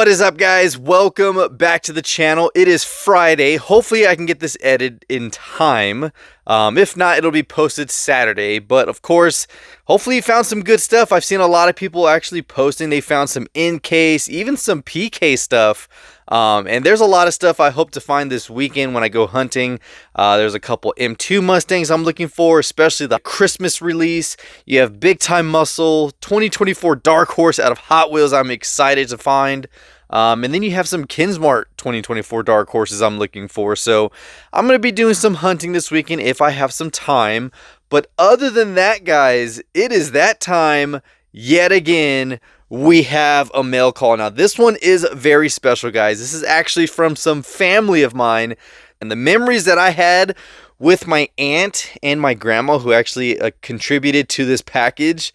What is up, guys? Welcome back to the channel. It is Friday. Hopefully I can get this edited in time. If not, it'll be posted Saturday. But of course, hopefully you found some good stuff. I've seen a lot of people actually posting they found some in-case, even some PK stuff. And there's a lot of stuff I hope to find this weekend when I go hunting. There's a couple M2 Mustangs I'm looking for, especially the Christmas release. You have Big Time Muscle, 2024 Dark Horse out of Hot Wheels I'm excited to find. And then you have some Kinsmart 2024 Dark Horses I'm looking for. So I'm going to be doing some hunting this weekend if I have some time. But other than that, guys, it is that time yet again. We have a mail call. Now, this one is very special, guys. This is actually from some family of mine. And the memories that I had with my aunt and my grandma who actually contributed to this package.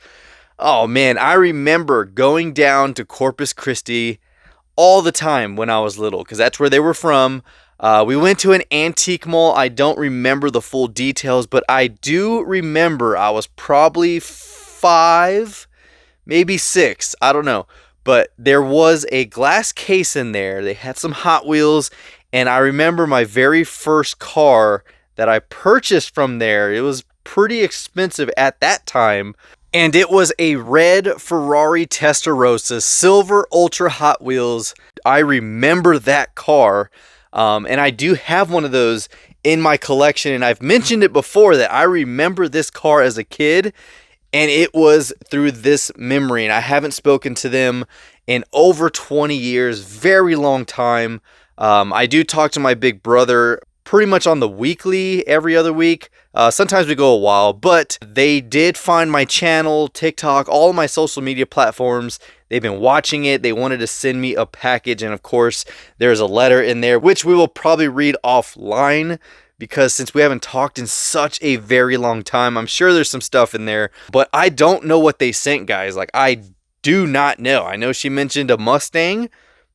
Oh, man, I remember going down to Corpus Christi all the time when I was little, because that's where they were from. We went to an antique mall. I don't remember the full details, but I do remember I was probably 5, maybe 6. I don't know. But there was a glass case in there. They had some Hot Wheels, and I remember my very first car that I purchased from there. It was pretty expensive at that time. And it was a red Ferrari Testarossa, silver Ultra Hot Wheels. I remember that car. And I do have one of those in my collection. And I've mentioned it before that I remember this car as a kid. And it was through this memory. And I haven't spoken to them in over 20 years. Very long time. I do talk to my big brother pretty much on the weekly, every other week. Sometimes we go a while, but they did find my channel, TikTok, all of my social media platforms. They've been watching it. They wanted to send me a package. And of course, there's a letter in there, which we will probably read offline, because since we haven't talked in such a very long time, I'm sure there's some stuff in there, but I don't know what they sent, guys. Like, I do not know. I know she mentioned a Mustang,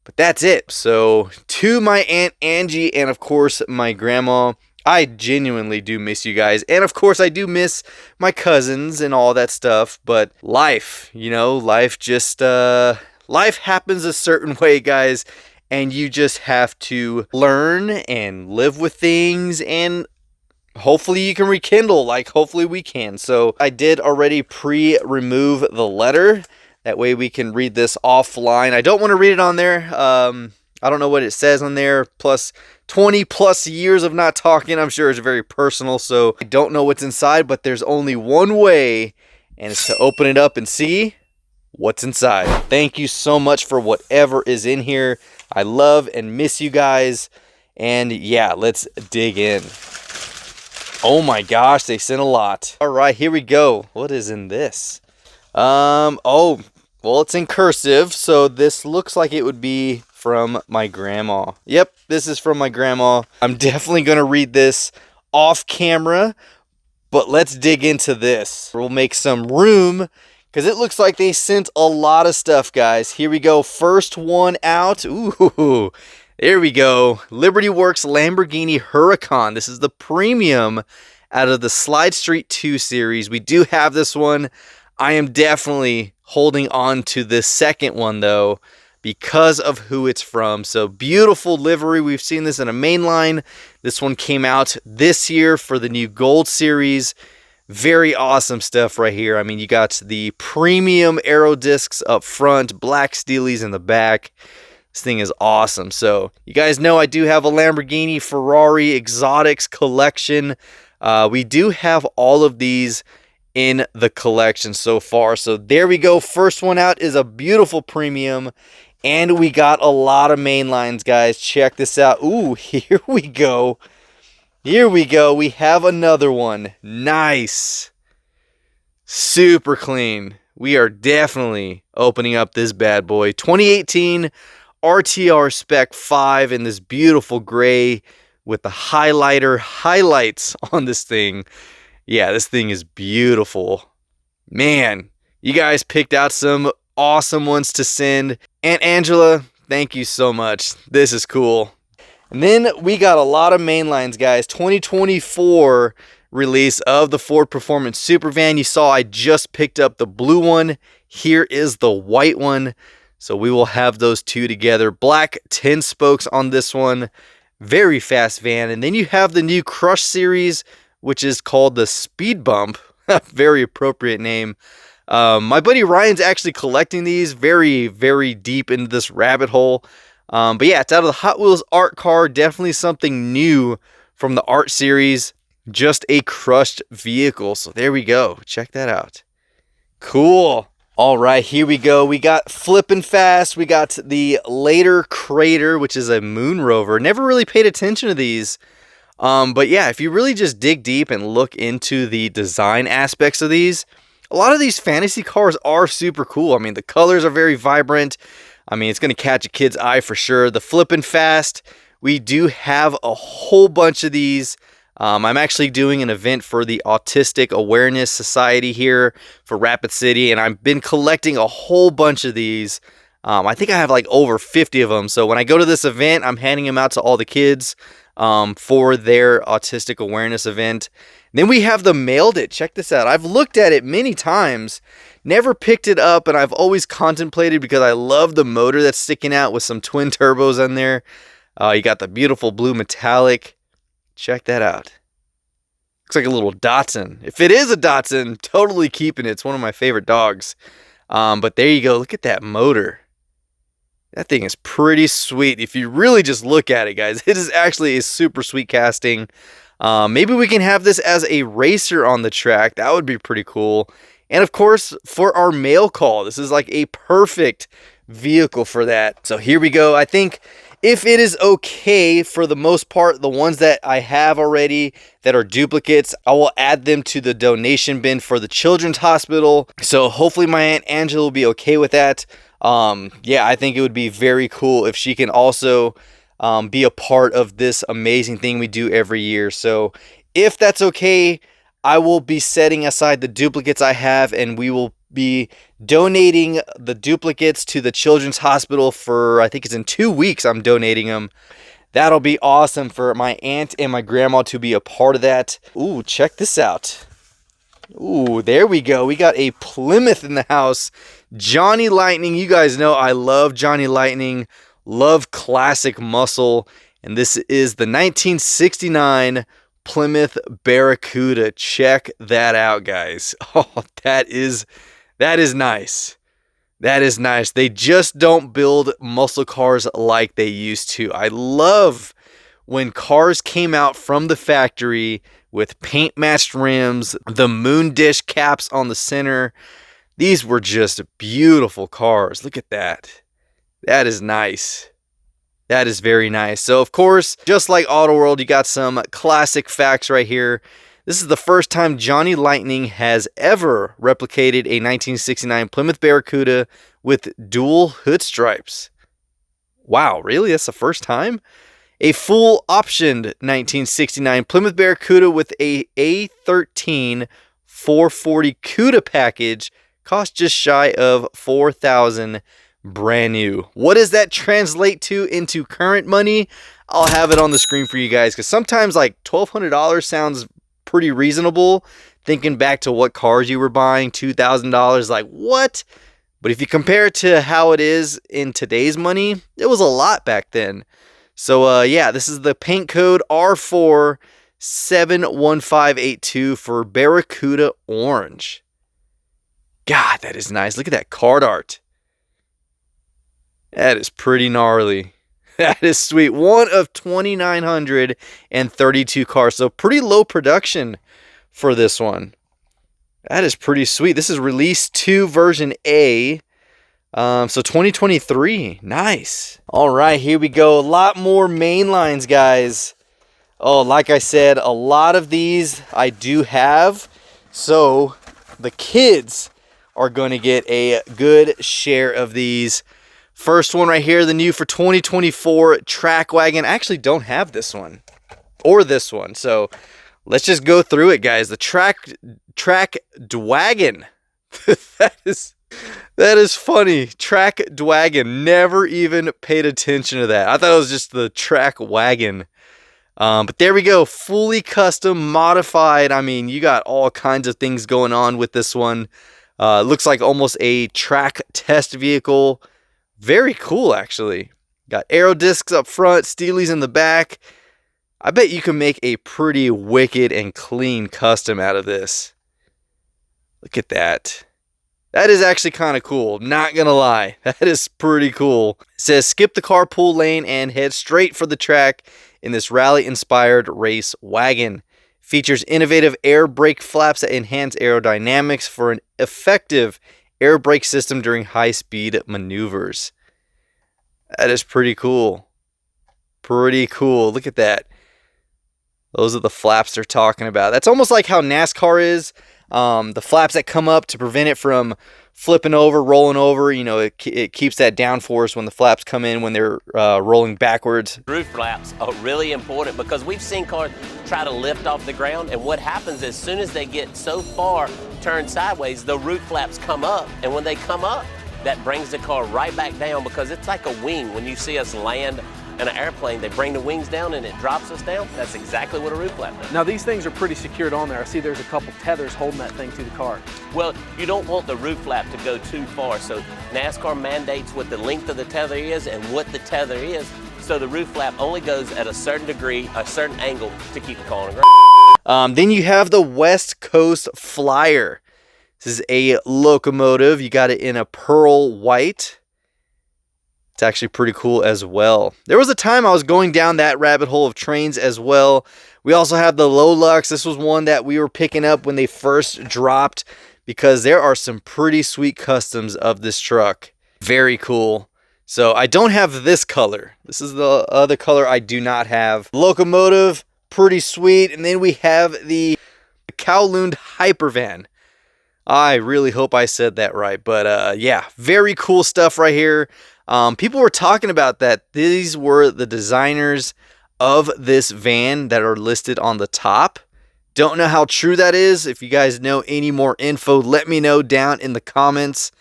but that's it. So to my Aunt Angie and of course my grandma, I genuinely do miss you guys. And of course I do miss my cousins and all that stuff. But life, you know, life just, life happens a certain way, guys. And you just have to learn and live with things, and hopefully you can rekindle, like hopefully we can. So I did already pre-remove the letter. That way we can read this offline. I don't want to read it on there. I don't know what it says on there. Plus 20 plus years of not talking. I'm sure it's very personal. So I don't know what's inside, but there's only one way, and it's to open it up and see what's inside. Thank you so much for whatever is in here. I love and miss you guys. And yeah, let's dig in. Oh my gosh, they sent a lot. All right, here we go. What is in this? Oh, well, it's in cursive, so this looks like it would be from my grandma. Yep, this is from my grandma. I'm definitely going to read this off camera, but let's dig into this. We'll make some room, because it looks like they sent a lot of stuff, guys. Here we go. First one out. Ooh, there we go. Liberty Works Lamborghini Huracan. This is the premium out of the Slide Street 2 series. We do have this one. I am definitely holding on to this second one, though, because of who it's from. So beautiful livery. We've seen this in a mainline. This one came out this year for the new Gold series. Very awesome stuff right here. I mean, you got the premium aero discs up front, black steelies in the back. This thing is awesome. So you guys know I do have a Lamborghini Ferrari exotics collection. We do have all of these in the collection so far. So there we go. First one out is a beautiful premium, and we got a lot of main lines, guys. Check this out. Ooh, here we go. Here we go. We have another one. Nice. Super clean. We are definitely opening up this bad boy. 2018 RTR Spec 5 in this beautiful gray with the highlighter highlights on this thing. Yeah, this thing is beautiful. Man, you guys picked out some awesome ones to send. Aunt Angela, thank you so much. This is cool. And then we got a lot of mainlines, guys. 2024 release of the Ford Performance Supervan. You saw I just picked up the blue one. Here is the white one. So we will have those two together. Black 10 spokes on this one. Very fast van. And then you have the new Crush series, which is called the Speed Bump. Very appropriate name. My buddy Ryan's actually collecting these, very, very deep into this rabbit hole. But yeah, it's out of the Hot Wheels art car. Definitely something new from the art series. Just a crushed vehicle. So there we go. Check that out. Cool. All right, here we go. We got Flippin' Fast. We got the Later Crater, which is a moon rover. Never really paid attention to these. But yeah, if you really just dig deep and look into the design aspects of these, a lot of these fantasy cars are super cool. I mean, the colors are very vibrant. I mean, it's going to catch a kid's eye for sure. The Flippin' Fast, we do have a whole bunch of these. I'm actually doing an event for the Autistic Awareness Society here for Rapid City, and I've been collecting a whole bunch of these. I think I have like over 50 of them. So when I go to this event, I'm handing them out to all the kids for their Autistic Awareness event. Then we have the Mailed It. Check this out. I've looked at it many times, never picked it up, and I've always contemplated because I love the motor that's sticking out with some twin turbos in there. You got the beautiful blue metallic. Check that out. Looks like a little Dachshund. If it is a Dachshund, totally keeping it. It's one of my favorite dogs. But there you go. Look at that motor. That thing is pretty sweet. If you really just look at it, guys, it is actually a super sweet casting. Maybe we can have this as a racer on the track. That would be pretty cool. And of course, for our mail call, this is like a perfect vehicle for that. So here we go. I think if it is okay, for the most part, the ones that I have already that are duplicates, I will add them to the donation bin for the Children's Hospital. So hopefully my Aunt Angela will be okay with that. Yeah, I think it would be very cool if she can also be a part of this amazing thing we do every year. So if that's okay, I will be setting aside the duplicates I have, and we will be donating the duplicates to the Children's Hospital for, I think it's in 2 weeks I'm donating them. That'll be awesome for my aunt and my grandma to be a part of that. Ooh, check this out. Ooh, there we go. We got a Plymouth in the house. Johnny Lightning. You guys know I love Johnny Lightning. Love classic muscle. And this is the 1969 Plymouth Barracuda. Check that out, guys. Oh, that is nice. That is nice. They just don't build muscle cars like they used to. I love when cars came out from the factory with paint matched rims, the moon dish caps on the center. These were just beautiful cars. Look at that. That is nice. That is very nice. So of course, just like Auto World, you got some classic facts right here. This is the first time Johnny Lightning has ever replicated a 1969 Plymouth Barracuda with dual hood stripes. Wow, really? That's the first time? A full optioned 1969 Plymouth Barracuda with a A13 440 CUDA package cost just shy of $4,000, brand new. What does that translate to into current money? I'll have it on the screen for you guys, because sometimes like $1,200 sounds pretty reasonable. Thinking back to what cars you were buying, $2,000, like what? But if you compare it to how it is in today's money, it was a lot back then. So yeah, this is the paint code R471582 for Barracuda Orange. God, that is nice. Look at that card art. That is pretty gnarly. That is sweet. One of 2,932 cars. So pretty low production for this one. That is pretty sweet. This is release 2 version A. So 2023. Nice. All right, here we go. A lot more main lines, guys. Oh, like I said, a lot of these I do have. So the kids are going to get a good share of these. First one right here, the new for 2024 Track Wagon. I actually don't have this one or this one. So let's just go through it, guys. The Track Dwagon. That is funny. Track Dwagon. Never even paid attention to that. I thought it was just the Track Wagon. But there we go. Fully custom, modified. I mean, you got all kinds of things going on with this one. Looks like almost a track test vehicle. Very cool, actually. Got aero discs up front, steelies in the back. I bet you can make a pretty wicked and clean custom out of this. Look at that. That is actually kind of cool. Not gonna lie. That is pretty cool. It says skip the carpool lane and head straight for the track in this rally-inspired race wagon. Features innovative air brake flaps that enhance aerodynamics for an effective air brake system during high-speed maneuvers. That is pretty cool. Pretty cool. Look at that. Those are the flaps they're talking about. That's almost like how NASCAR is. The flaps that come up to prevent it from flipping over, rolling over. You know, it keeps that downforce when the flaps come in when they're rolling backwards. Roof flaps are really important because we've seen cars try to lift off the ground, and what happens is as soon as they get so far turned sideways, the roof flaps come up, and when they come up, that brings the car right back down because it's like a wing. When you see us land in an airplane, they bring the wings down and it drops us down. That's exactly what a roof flap does. Now these things are pretty secured on there. I see there's a couple tethers holding that thing to the car. Well, you don't want the roof flap to go too far, so NASCAR mandates what the length of the tether is and what the tether is, so the roof flap only goes at a certain degree, a certain angle to keep the car on the ground. Then you have the West Coast Flyer. This is a locomotive. You got it in a pearl white. It's actually pretty cool as well. There was a time I was going down that rabbit hole of trains as well. We also have the Lolux. This was one that we were picking up when they first dropped because there are some pretty sweet customs of this truck. Very cool. So I don't have this color. This is the other color I do not have. Locomotive, pretty sweet. And then we have the Kowloon Hypervan. I really hope I said that right. But yeah, very cool stuff right here. People were talking about that these were the designers of this van that are listed on the top. Don't know how true that is. If you guys know any more info, let me know down in the comments.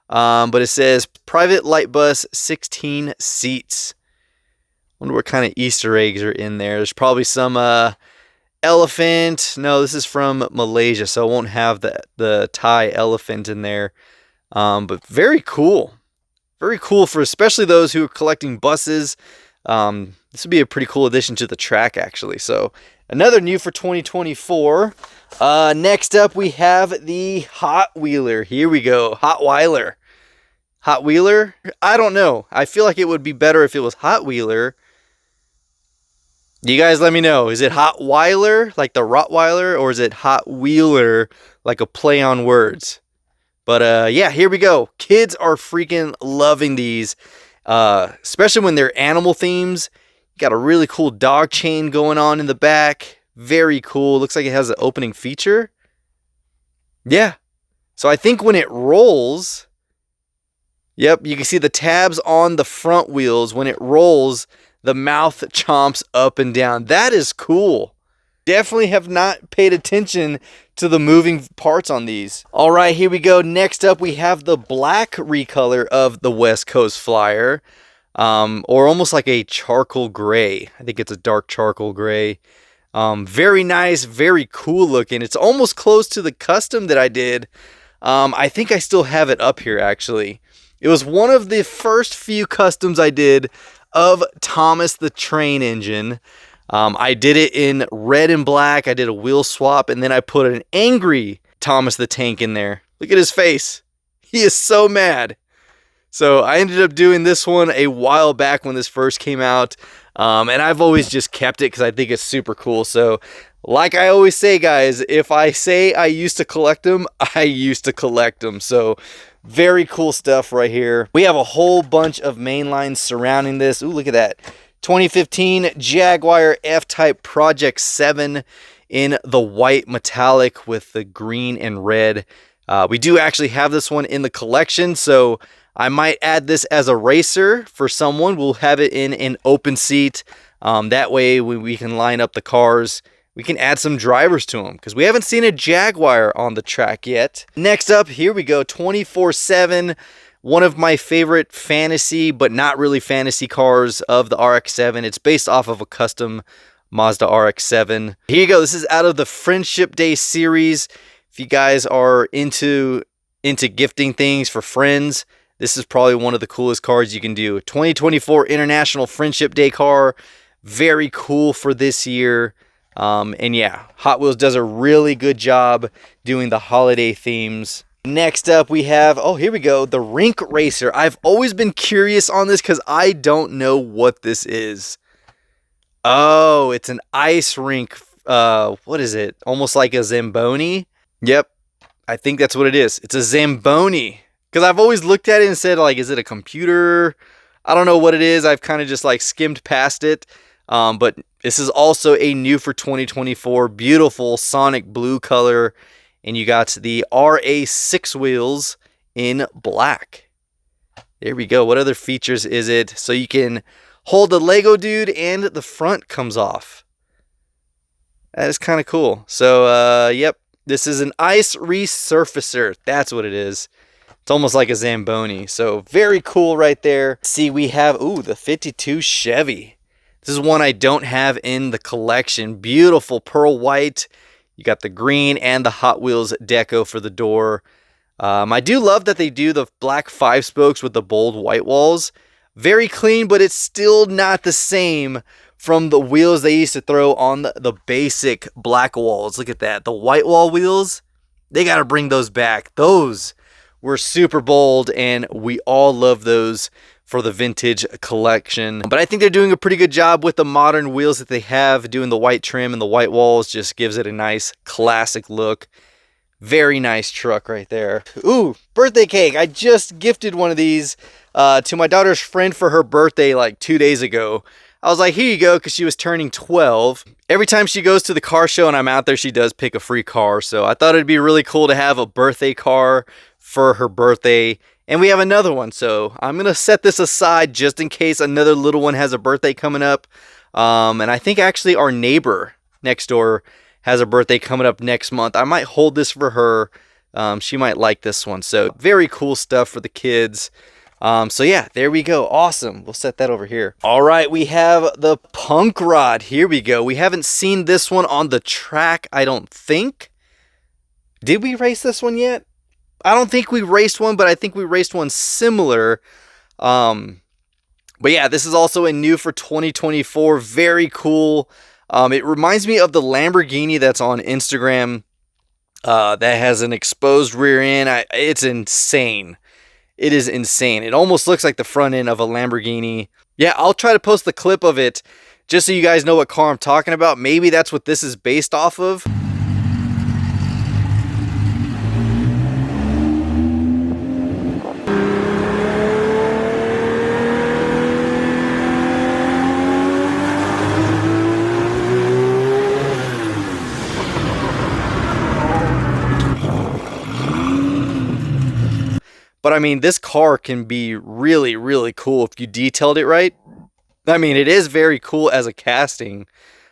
But it says private light bus, 16 seats. Wonder what kind of Easter eggs are in there. There's probably some elephant. No, this is from Malaysia, so I won't have the Thai elephant in there. But very cool. Very cool for especially those who are collecting buses. This would be a pretty cool addition to the track, actually. So another new for 2024. Next up, we have the Hot Wheeler. Here we go. Hot Wheeler. Hot Wheeler? I don't know. I feel like it would be better if it was Hot Wheeler. You guys let me know. Is it Hot Wheeler, like the Rottweiler, or is it Hot Wheeler, like a play on words? But yeah, here we go. Kids are freaking loving these, especially when they're animal themes. Got a really cool dog chain going on in the back. Very cool. Looks like it has an opening feature. Yeah. So I think when it rolls, yep, you can see the tabs on the front wheels. When it rolls, the mouth chomps up and down. That is cool. Definitely have not paid attention to the moving parts on these. All right, here we go. Next up, we have the black recolor of the West Coast Flyer, or almost like a charcoal gray. I think it's a dark charcoal gray. Very nice, very cool looking. It's almost close to the custom that I did. I think I still have it up here, actually. It was one of the first few customs I did of Thomas the Train Engine. I did it in red and black. I did a wheel swap, and then I put an angry Thomas the Tank in there. Look at his face. He is so mad. So I ended up doing this one a while back when this first came out, and I've always just kept it because I think it's super cool. So like I always say, guys, if I say I used to collect them, I used to collect them. So very cool stuff right here. We have a whole bunch of main lines surrounding this. Ooh, look at that. 2015 Jaguar F-Type Project 7 in the white metallic with the green and red. We do actually have this one in the collection, so I might add this as a racer for someone. We'll have it in an open seat. That way, when we can line up the cars, we can add some drivers to them because we haven't seen a Jaguar on the track yet. Next up, here we go, 24/7. One of my favorite fantasy, but not really fantasy cars of the RX-7. It's based off of a custom Mazda RX-7. Here you go. This is out of the Friendship Day series. If you guys are into gifting things for friends, This is probably one of the coolest cars you can do. 2024 International Friendship Day car. Very cool for this year. And yeah, Hot Wheels does a really good job doing the holiday themes. Next up we have, oh, here we go, the Rink Racer. I've always been curious on this because I don't know what this is. Oh, it's an ice rink. What is it? Almost like a Zamboni? Yep, I think that's what it is. It's a Zamboni. Because I've always looked at it and said, like, is it a computer? I don't know what it is. I've kind of just like skimmed past it. But this is also a new for 2024. Beautiful Sonic blue color. And you got the RA6 wheels in black. There we go. What other features is it? So you can hold the Lego dude and the front comes off. That is kind of cool. So, yep. This is an ice resurfacer. That's what it is. It's almost like a Zamboni. So, very cool right there. See, we have, ooh, the 52 Chevy. This is one I don't have in the collection. Beautiful pearl white. You got the green and the Hot Wheels deco for the door. I do love that they do the black 5-spokes with the bold white walls. Very clean, but it's still not the same from the wheels they used to throw on the basic black walls. Look at that. The white wall wheels, they got to bring those back. Those were super bold, and we all love those for the vintage collection. But I think they're doing a pretty good job with the modern wheels that they have. Doing the white trim and the white walls just gives it a nice classic look. Very nice truck right there. Ooh, birthday cake. I just gifted one of these to my daughter's friend for her birthday like 2 days ago. I was like, here you go, because she was turning 12. Every time she goes to the car show and I'm out there, she does pick a free car. So I thought it'd be really cool to have a birthday car for her birthday. And we have another one, so I'm going to set this aside just in case another little one has a birthday coming up. And I think actually our neighbor next door has a birthday coming up next month. I might hold this for her. She might like this one. So very cool stuff for the kids. So yeah, there we go. Awesome. We'll set that over here. All right, we have the Punk Rod. Here we go. We haven't seen this one on the track, I don't think. Did we race this one yet? I don't think we raced one, but I think we raced one similar. But yeah, this is also a new for 2024. Very cool. It reminds me of the Lamborghini that's on Instagram that has an exposed rear end. It's insane. It is insane. It almost looks like the front end of a Lamborghini. Yeah, I'll try to post the clip of it just so you guys know what car I'm talking about. Maybe that's what this is based off of. But I mean, this car can be really, really cool if you detailed it right. I mean, it is very cool as a casting.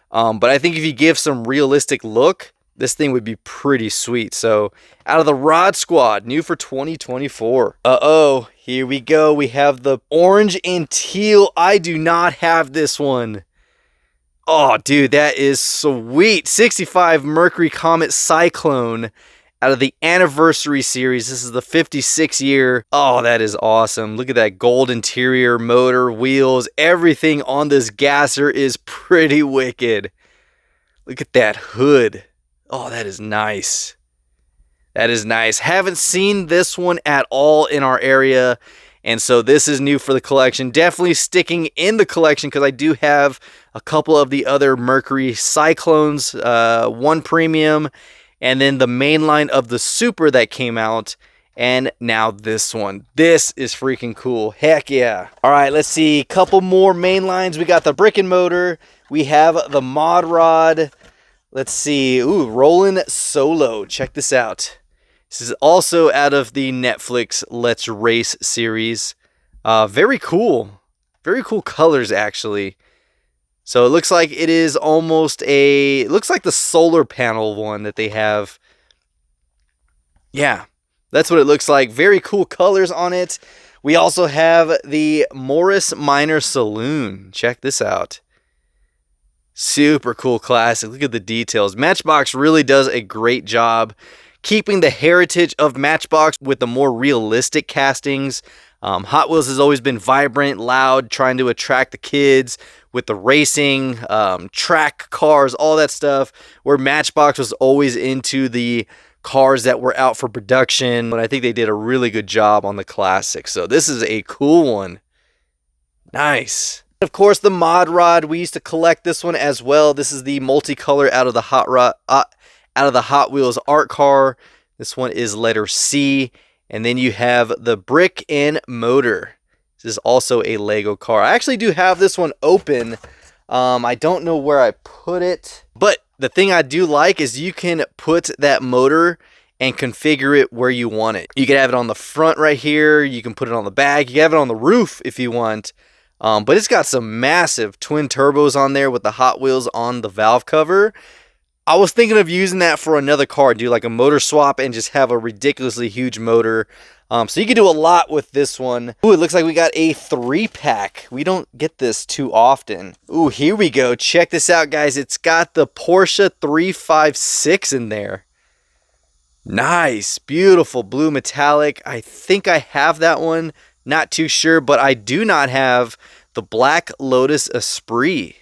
But I think if you give some realistic look, this thing would be pretty sweet. So, out of the Rod Squad, new for 2024. Uh-oh, here we go. We have the orange and teal. I do not have this one. Oh, dude, that is sweet. 65 Mercury Comet Cyclone. Out of the Anniversary Series. This is the 56 year. Oh, that is awesome. Look at that gold interior, motor, wheels. Everything on this gasser is pretty wicked. Look at that hood. Oh, that is nice. That is nice. Haven't seen this one at all in our area. And so this is new for the collection. Definitely sticking in the collection because I do have a couple of the other Mercury Cyclones. One premium. And then the main line of the Super that came out. And now this one. This is freaking cool. Heck yeah. All right, let's see. Couple more main lines. We got the Bricken Motor. We have the Mod Rod. Let's see. Ooh, Rollin' Solo. Check this out. This is also out of the Netflix Let's Race series. Very cool. Very cool colors, actually. So it looks like it is almost it looks like the solar panel one that they have. Yeah, that's what it looks like. Very cool colors on it. We also have the Morris Minor Saloon. Check this out. Super cool classic. Look at the details. Matchbox really does a great job keeping the heritage of Matchbox with the more realistic castings. Hot Wheels has always been vibrant, loud, trying to attract the kids with the racing, track cars, all that stuff, where Matchbox was always into the cars that were out for production. And I think they did a really good job on the classic. So this is a cool one. Nice. Of course, the Mod Rod, we used to collect this one as well. This is the multicolor out of the Hot Wheels art car. This one is letter C. And then you have the Brick and Motor. This is also a Lego car. I actually do have this one open. I don't know where I put it. But the thing I do like is you can put that motor and configure it where you want it. You can have it on the front right here. You can put it on the back. You can have it on the roof if you want. But it's got some massive twin turbos on there with the Hot Wheels on the valve cover. I was thinking of using that for another car, do like a motor swap and just have a ridiculously huge motor. So you can do a lot with this one. Ooh, it looks like we got a 3-pack. We don't get this too often. Ooh, here we go. Check this out, guys. It's got the Porsche 356 in there. Nice, beautiful blue metallic. I think I have that one. Not too sure, but I do not have the Black Lotus Esprit.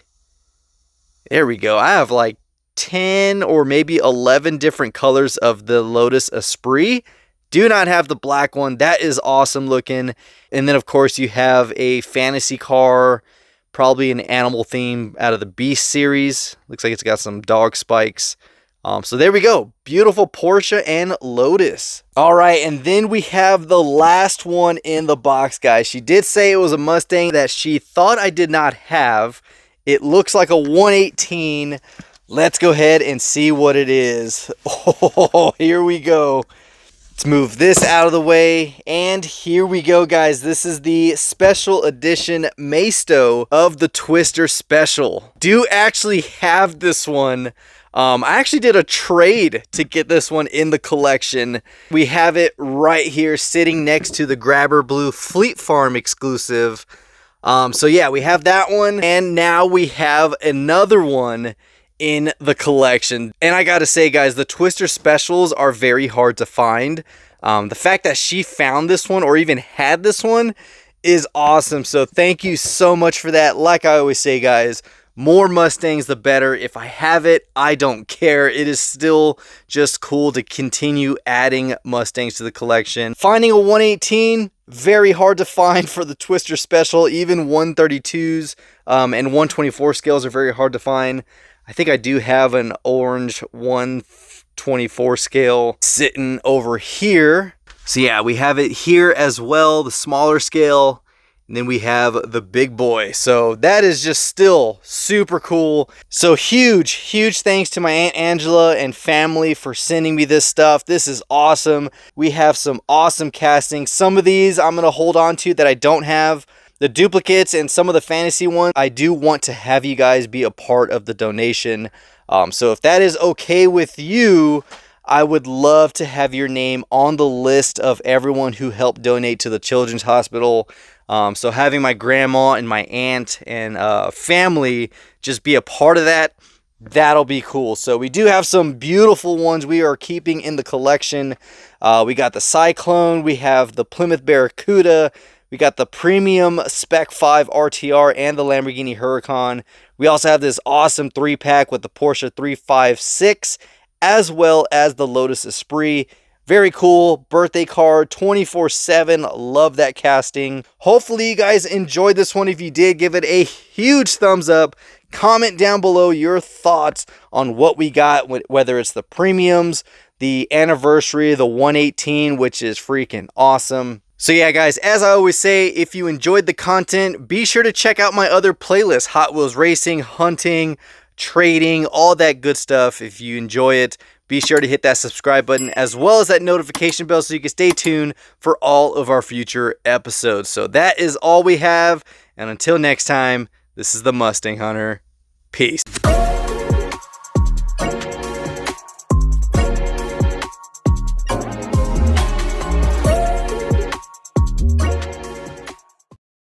There we go. I have like 10 or maybe 11 different colors of the Lotus Esprit. Do not have the black one. That is awesome looking. And then, of course, you have a fantasy car, probably an animal theme out of the Beast series. Looks like it's got some dog spikes. So there we go. Beautiful Porsche and Lotus. All right, and then we have the last one in the box, guys. She did say it was a Mustang that she thought I did not have. It looks like a 118. Let's go ahead and see what it is. Oh, here we go. Let's move this out of the way. And here we go, guys. This is the special edition Maisto of the Twister Special. Do actually have this one. I actually did a trade to get this one in the collection. We have it right here sitting next to the Grabber Blue Fleet Farm exclusive. So yeah, we have that one. And now we have another one in the collection. And I gotta say, guys, the Twister Specials are very hard to find. The fact that she found this one or even had this one is awesome. So thank you so much for that. Like I always say, guys, more Mustangs the better. If I have it, I don't care. It is still just cool to continue adding Mustangs to the collection. Finding a 118, very hard to find for the Twister Special. Even 132s and 124 scales are very hard to find. I think I do have an orange 124 scale sitting over here. So yeah, we have it here as well, the smaller scale. And then we have the big boy. So that is just still super cool. So huge thanks to my Aunt Angela and family for sending me this stuff. This is awesome. We have some awesome castings. Some of these I'm going to hold on to that I don't have. The duplicates and some of the fantasy ones, I do want to have you guys be a part of the donation. So if that is okay with you, I would love to have your name on the list of everyone who helped donate to the Children's Hospital. So having my grandma and my aunt and family just be a part of that, that'll be cool. So we do have some beautiful ones we are keeping in the collection. We got the Cyclone, we have the Plymouth Barracuda, we got the Premium Spec 5 RTR and the Lamborghini Huracan. We also have this awesome 3-pack with the Porsche 356 as well as the Lotus Esprit. Very cool birthday card, 24/7. Love that casting. Hopefully you guys enjoyed this one. If you did, give it a huge thumbs up. Comment down below your thoughts on what we got, whether it's the premiums, the anniversary, the 118, which is freaking awesome. So yeah, guys, as I always say, if you enjoyed the content, be sure to check out my other playlists, Hot Wheels Racing, Hunting, Trading, all that good stuff. If you enjoy it, be sure to hit that subscribe button as well as that notification bell so you can stay tuned for all of our future episodes. So that is all we have. And until next time, this is the Mustang Hunter. Peace.